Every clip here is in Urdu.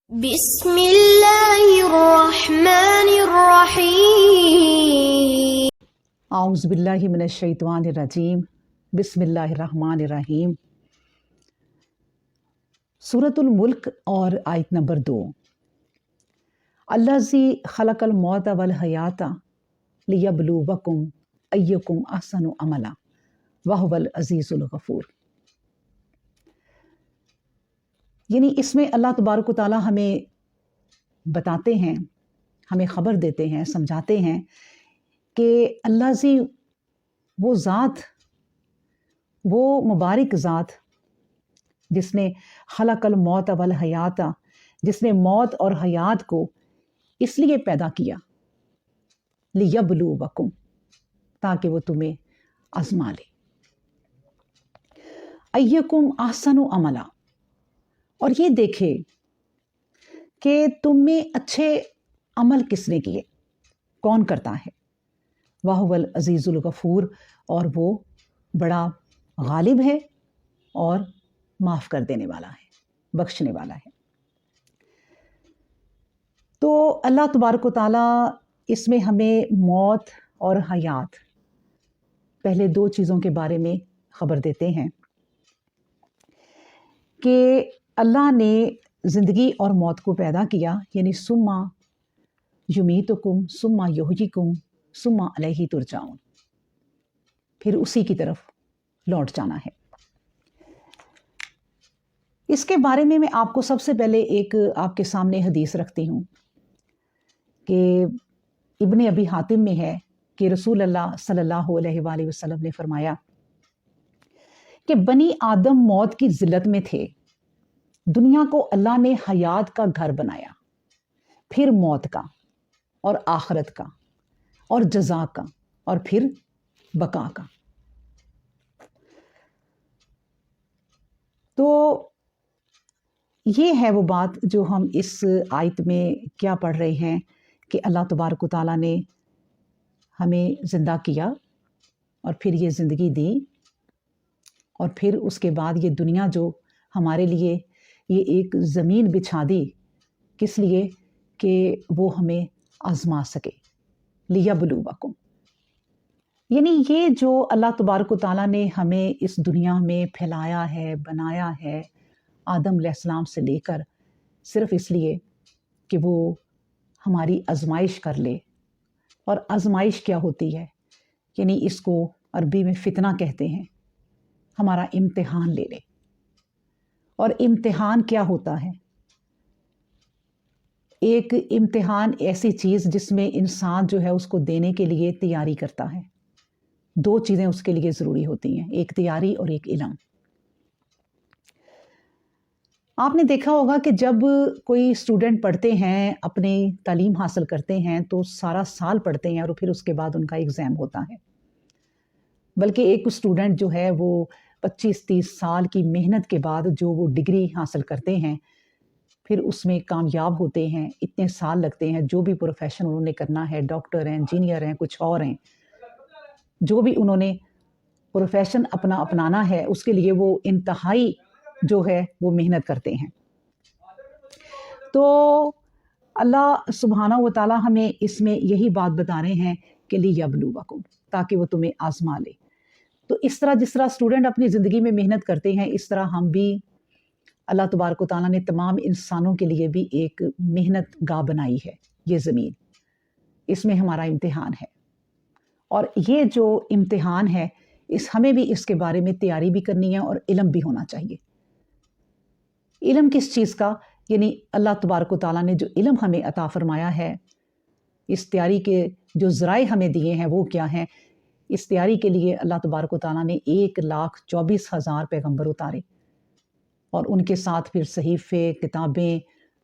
بسم اللہ الرحمن الرحیم اعوذ باللہ من الشیطان الرجیم بسم اللہ الرحمن الرحیم۔ سورۃ الملک اور آیت نمبر 2۔ الذی خلق الموت والحیات لیبلوکم ایکم احسن عملا وہو العزیز الغفور۔ یعنی اس میں اللہ تبارک و تعالیٰ ہمیں بتاتے ہیں، ہمیں خبر دیتے ہیں، سمجھاتے ہیں کہ اللہ زی وہ ذات، وہ مبارک ذات جس نے خلق الموت والحیات، جس نے موت اور حیات کو اس لیے پیدا کیا، لیبلوکم، تاکہ وہ تمہیں آزما لے، ایکم احسن عملا، اور یہ دیکھے کہ تم میں اچھے عمل کس نے کیے، کون کرتا ہے۔ وَهُوَ الْعَزِيزُ الْغَفُورُ، اور وہ بڑا غالب ہے اور معاف کر دینے والا ہے، بخشنے والا ہے۔ تو اللہ تبارک و تعالیٰ اس میں ہمیں موت اور حیات، پہلے دو چیزوں کے بارے میں خبر دیتے ہیں کہ اللہ نے زندگی اور موت کو پیدا کیا، یعنی ثم یمیتکم ثم یحییکم ثم الیہ ترجعون، پھر اسی کی طرف لوٹ جانا ہے۔ اس کے بارے میں آپ کو سب سے پہلے ایک آپ کے سامنے حدیث رکھتی ہوں کہ ابن ابی حاتم میں ہے کہ رسول اللہ صلی اللہ علیہ وآلہ وسلم نے فرمایا کہ بنی آدم موت کی ذلت میں تھے، دنیا کو اللہ نے حیات کا گھر بنایا، پھر موت کا اور آخرت کا اور جزا کا اور پھر بقا کا۔ تو یہ ہے وہ بات جو ہم اس آیت میں کیا پڑھ رہے ہیں کہ اللہ تبارک و تعالیٰ نے ہمیں زندہ کیا اور پھر یہ زندگی دی، اور پھر اس کے بعد یہ دنیا جو ہمارے لیے یہ ایک زمین بچھا دی، کس لیے؟ کہ وہ ہمیں آزما سکے، لیبلوکم۔ یعنی یہ جو اللہ تبارک و تعالیٰ نے ہمیں اس دنیا میں پھیلایا ہے، بنایا ہے، آدم علیہ السلام سے لے کر، صرف اس لیے کہ وہ ہماری آزمائش کر لے۔ اور آزمائش کیا ہوتی ہے؟ یعنی اس کو عربی میں فتنہ کہتے ہیں، ہمارا امتحان لے لے۔ اور امتحان کیا ہوتا ہے؟ ایک امتحان ایسی چیز جس میں انسان جو ہے اس کو دینے کے لیے تیاری کرتا ہے۔ دو چیزیں اس کے لیے ضروری ہوتی ہیں، ایک تیاری اور ایک علم۔ آپ نے دیکھا ہوگا کہ جب کوئی اسٹوڈنٹ پڑھتے ہیں، اپنی تعلیم حاصل کرتے ہیں، تو سارا سال پڑھتے ہیں اور پھر اس کے بعد ان کا ایگزام ہوتا ہے۔ بلکہ ایک اسٹوڈنٹ جو ہے وہ 25-30 سال کی محنت کے بعد جو وہ ڈگری حاصل کرتے ہیں، پھر اس میں کامیاب ہوتے ہیں، اتنے سال لگتے ہیں، جو بھی پروفیشن انہوں نے کرنا ہے، ڈاکٹر ہیں، انجینئر ہیں، کچھ اور ہیں، جو بھی انہوں نے پروفیشن اپنانا ہے، اس کے لیے وہ انتہائی جو ہے وہ محنت کرتے ہیں۔ تو اللہ سبحانہ و تعالیٰ ہمیں اس میں یہی بات بتا رہے ہیں کہ لیبلوکم، تاکہ وہ تمہیں آزما لے۔ تو اس طرح جس طرح اسٹوڈنٹ اپنی زندگی میں محنت کرتے ہیں، اس طرح ہم بھی، اللہ تبارک و تعالیٰ نے تمام انسانوں کے لیے بھی ایک محنت گاہ بنائی ہے، یہ زمین، اس میں ہمارا امتحان ہے۔ اور یہ جو امتحان ہے، ہمیں بھی اس کے بارے میں تیاری بھی کرنی ہے اور علم بھی ہونا چاہیے۔ علم کس چیز کا؟ یعنی اللہ تبارک و تعالیٰ نے جو علم ہمیں عطا فرمایا ہے، اس تیاری کے جو ذرائع ہمیں دیے ہیں وہ کیا ہیں؟ اس تیاری کے لیے اللہ تبارک و تعالیٰ نے 1,24,000 پیغمبر اتارے، اور ان کے ساتھ پھر صحیفے، کتابیں،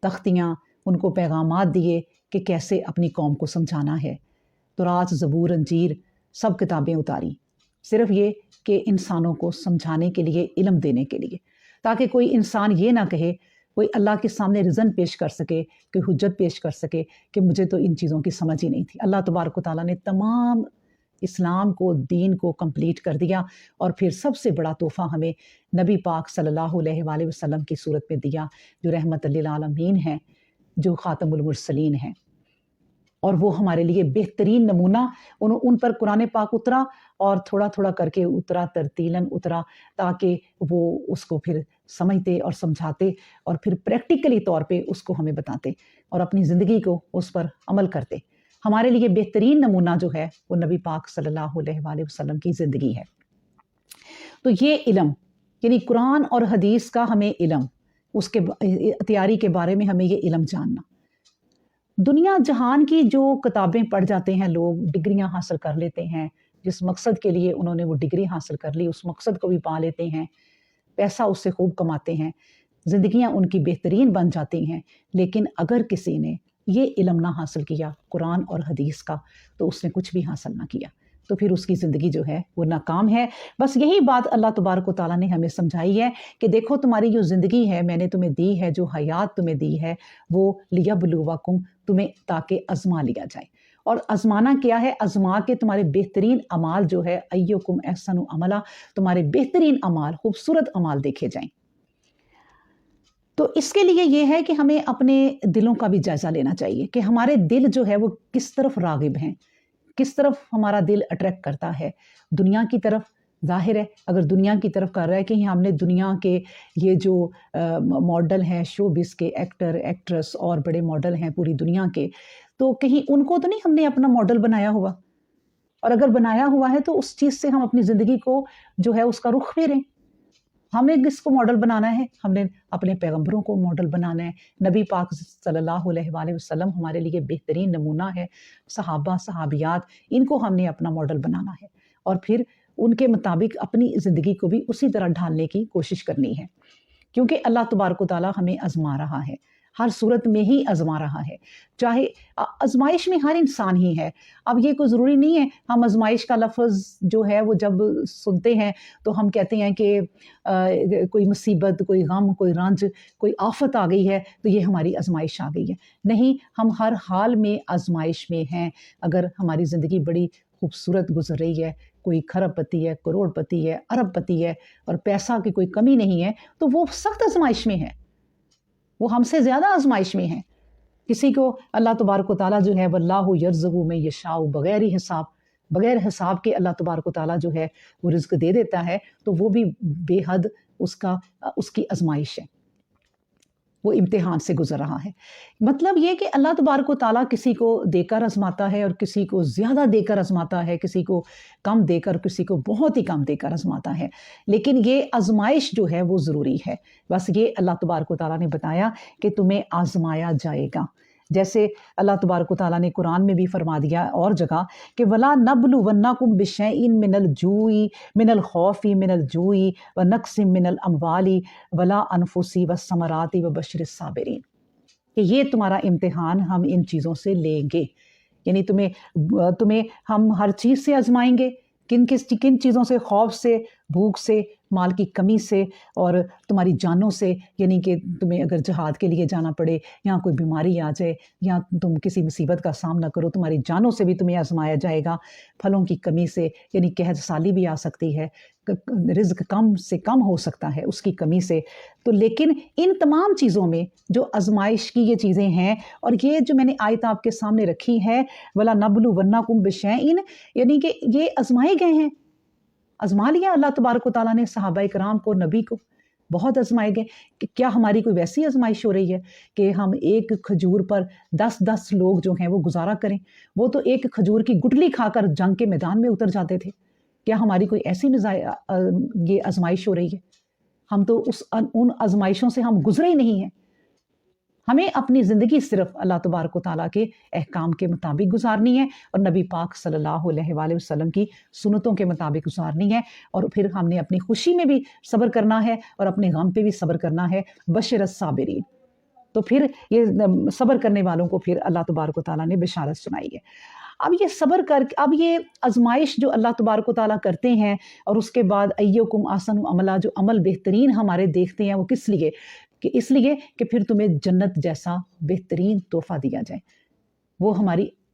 تختیاں، ان کو پیغامات دیے کہ کیسے اپنی قوم کو سمجھانا ہے۔ تورات، زبور، انجیل، سب کتابیں اتاری، صرف یہ کہ انسانوں کو سمجھانے کے لیے، علم دینے کے لیے، تاکہ کوئی انسان یہ نہ کہے، کوئی اللہ کے سامنے رزن پیش کر سکے، کوئی حجت پیش کر سکے کہ مجھے تو ان چیزوں کی سمجھ ہی نہیں تھی۔ اللہ تبارک و تعالیٰ نے تمام اسلام کو, دین کو کمپلیٹ کر دیا, اور پھر سب سے بڑا تحفہ ہمیں نبی پاک صلی اللہ علیہ وآلہ وسلم کی صورت میں دیا, جو رحمت للعالمین ہیں, جو خاتم المرسلین ہیں, اور وہ ہمارے لیے بہترین نمونہ. ان پر قرآن پاک اترا اور تھوڑا تھوڑا کر کے اترا, ترتیلاً اترا, تاکہ وہ اس کو پھر سمجھتے اور سمجھاتے اور پھر پریکٹیکلی طور پہ اس کو ہمیں بتاتے اور اپنی زندگی کو اس پر عمل کرتے. ہمارے لیے بہترین نمونہ جو ہے وہ نبی پاک صلی اللہ علیہ وآلہ وسلم کی زندگی ہے. تو یہ علم, یعنی قرآن اور حدیث کا ہمیں علم, اس کے تیاری کے بارے میں ہمیں یہ علم جاننا. دنیا جہان کی جو کتابیں پڑھ جاتے ہیں لوگ, ڈگریاں حاصل کر لیتے ہیں, جس مقصد کے لیے انہوں نے وہ ڈگری حاصل کر لی اس مقصد کو بھی پا لیتے ہیں, پیسہ اس سے خوب کماتے ہیں, زندگیاں ان کی بہترین بن جاتی ہیں. لیکن اگر کسی نے یہ علم نہ حاصل کیا قرآن اور حدیث کا, تو اس نے کچھ بھی حاصل نہ کیا, تو پھر اس کی زندگی جو ہے وہ ناکام ہے. بس یہی بات اللہ تبارک و تعالیٰ نے ہمیں سمجھائی ہے کہ دیکھو تمہاری جو زندگی ہے میں نے تمہیں دی ہے, جو حیات تمہیں دی ہے, وہ لیبلوکم, تمہیں تاکہ آزما لیا جائے. اور آزمانا کیا ہے؟ آزما کے تمہارے بہترین اعمال جو ہے, ایکم احسن عملا, تمہارے بہترین اعمال, خوبصورت اعمال دیکھے جائیں. تو اس کے لیے یہ ہے کہ ہمیں اپنے دلوں کا بھی جائزہ لینا چاہیے کہ ہمارے دل جو ہے وہ کس طرف راغب ہیں, کس طرف ہمارا دل اٹریکٹ کرتا ہے. دنیا کی طرف ظاہر ہے, اگر دنیا کی طرف کر رہا ہے کہ ہم نے دنیا کے یہ جو ماڈل ہیں شو بز کے, ایکٹر ایکٹریس اور بڑے ماڈل ہیں پوری دنیا کے, تو کہیں ان کو تو نہیں ہم نے اپنا ماڈل بنایا ہوا, اور اگر بنایا ہوا ہے تو اس چیز سے ہم اپنی زندگی کو جو ہے اس کا رخ پھیریں. ہم نے کس کو ماڈل بنانا ہے؟ ہم نے اپنے پیغمبروں کو ماڈل بنانا ہے. نبی پاک صلی اللہ علیہ وآلہ وسلم ہمارے لیے بہترین نمونہ ہے. صحابہ صحابیات, ان کو ہم نے اپنا ماڈل بنانا ہے, اور پھر ان کے مطابق اپنی زندگی کو بھی اسی طرح ڈھالنے کی کوشش کرنی ہے. کیونکہ اللہ تبارک و تعالیٰ ہمیں آزما رہا ہے, ہر صورت میں ہی آزما رہا ہے. چاہے آزمائش میں ہر انسان ہی ہے. اب یہ کوئی ضروری نہیں ہے ہم آزمائش کا لفظ جو ہے وہ جب سنتے ہیں تو ہم کہتے ہیں کہ کوئی مصیبت, کوئی غم, کوئی رنج, کوئی آفت آ گئی ہے تو یہ ہماری آزمائش آ گئی ہے. نہیں, ہم ہر حال میں آزمائش میں ہیں. اگر ہماری زندگی بڑی خوبصورت گزر رہی ہے, کوئی کھرب پتی ہے, کروڑ پتی ہے, ارب پتی ہے, اور پیسہ کی کوئی کمی نہیں ہے, تو وہ سخت آزمائش میں ہے, وہ ہم سے زیادہ آزمائش میں ہیں. کسی کو اللہ تبارک و تعالیٰ جو ہے واللہ یرزق من یشاء بغیر حساب, بغیر حساب کے اللہ تبارک و تعالیٰ جو ہے وہ رزق دے دیتا ہے, تو وہ بھی بے حد اس کی آزمائش ہے, وہ امتحان سے گزر رہا ہے. مطلب یہ کہ اللہ تبارک و تعالیٰ کسی کو دے کر آزماتا ہے اور کسی کو زیادہ دے کر آزماتا ہے, کسی کو کم دے کر, کسی کو بہت ہی کم دے کر آزماتا ہے. لیکن یہ آزمائش جو ہے وہ ضروری ہے. بس یہ اللہ تبارک و تعالیٰ نے بتایا کہ تمہیں آزمایا جائے گا. جیسے اللہ تبارک و تعالیٰ نے قرآن میں بھی فرما دیا اور جگہ کہ وَلَا نَبْلُوَنَّكُمْ بِشَيْءٍ مِّنَ الْجُوعِ مِّنَ الْخَوْفِ مِّنَ الْجُوعِ وَنَقْصٍ مِّنَ الْأَمْوَالِ وَالْأَنفُسِ وَالثَّمَرَاتِ وَبَشِّرِ الصَّابِرِينَ, کہ یہ تمہارا امتحان ہم ان چیزوں سے لیں گے. یعنی تمہیں ہم ہر چیز سے آزمائیں گے. کن چیزوں سے؟ خوف سے, بھوک سے, مال کی کمی سے, اور تمہاری جانوں سے. یعنی کہ تمہیں اگر جہاد کے لیے جانا پڑے, یا کوئی بیماری آ جائے, یا تم کسی مصیبت کا سامنا کرو, تمہاری جانوں سے بھی تمہیں آزمایا جائے گا. پھلوں کی کمی سے, یعنی قحط سالی بھی آ سکتی ہے, رزق کم سے کم ہو سکتا ہے اس کی کمی سے. تو لیکن ان تمام چیزوں میں جو آزمائش کی یہ چیزیں ہیں, اور یہ جو میں نے آیت آپ کے سامنے رکھی ہے وَلَا نَبْلُوَنَّكُمْ بِشَيْءٍ, یعنی کہ یہ آزمائے گئے ہیں. آزما لیا اللہ تبارک و تعالیٰ نے صحابہ کرام کو, نبی کو بہت آزمائے گئے. کہ کیا ہماری کوئی ویسی آزمائش ہو رہی ہے کہ ہم ایک کھجور پر 10 لوگ جو ہیں وہ گزارا کریں؟ وہ تو ایک کھجور کی گٹلی کھا کر جنگ کے میدان میں اتر جاتے تھے. کیا ہماری کوئی ایسی یہ آزمائش ہو رہی ہے؟ ہم تو ان آزمائشوں سے ہم گزرے ہی نہیں ہیں. ہمیں اپنی زندگی صرف اللہ تبارک و تعالیٰ کے احکام کے مطابق گزارنی ہے, اور نبی پاک صلی اللہ علیہ وآلہ وسلم کی سنتوں کے مطابق گزارنی ہے. اور پھر ہم نے اپنی خوشی میں بھی صبر کرنا ہے, اور اپنے غم پہ بھی صبر کرنا ہے. بشر الصابرین, تو پھر یہ صبر کرنے والوں کو پھر اللہ تبارک و تعالیٰ نے بشارت سنائی ہے. اب یہ صبر اب یہ آزمائش جو اللہ تبارک و تعالیٰ کرتے ہیں, اور اس کے بعد ایکم احسن عملا, جو عمل بہترین ہمارے دیکھتے ہیں, وہ کس لیے؟ کہ اس لیے کہ پھر تمہیں جنت جیسا بہترین تحفہ دیا جائے. وہ ہماری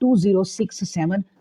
2067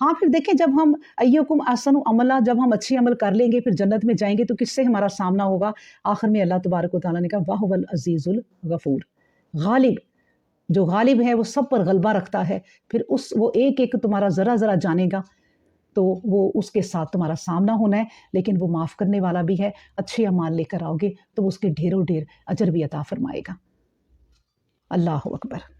ہاں پھر دیکھیں جب ہم ایکم احسن عملا، جب ہم اچھے عمل کر لیں گے پھر جنت میں جائیں گے تو کس سے ہمارا سامنا ہوگا؟ آخر میں اللہ تبارک و تعالیٰ نے کہا وَهُوَ العزیز الغفور، غالب، جو غالب ہے وہ سب پر غلبہ رکھتا ہے، پھر وہ ایک ایک تمہارا ذرا ذرا جانے گا تو وہ اس کے ساتھ تمہارا سامنا ہونا ہے، لیکن وہ معاف کرنے والا بھی ہے، اچھے اعمال لے کر آؤ گے تو وہ اس کے ڈھیروں ڈھیر اجر بھی عطا فرمائے گا۔ اللہ اکبر۔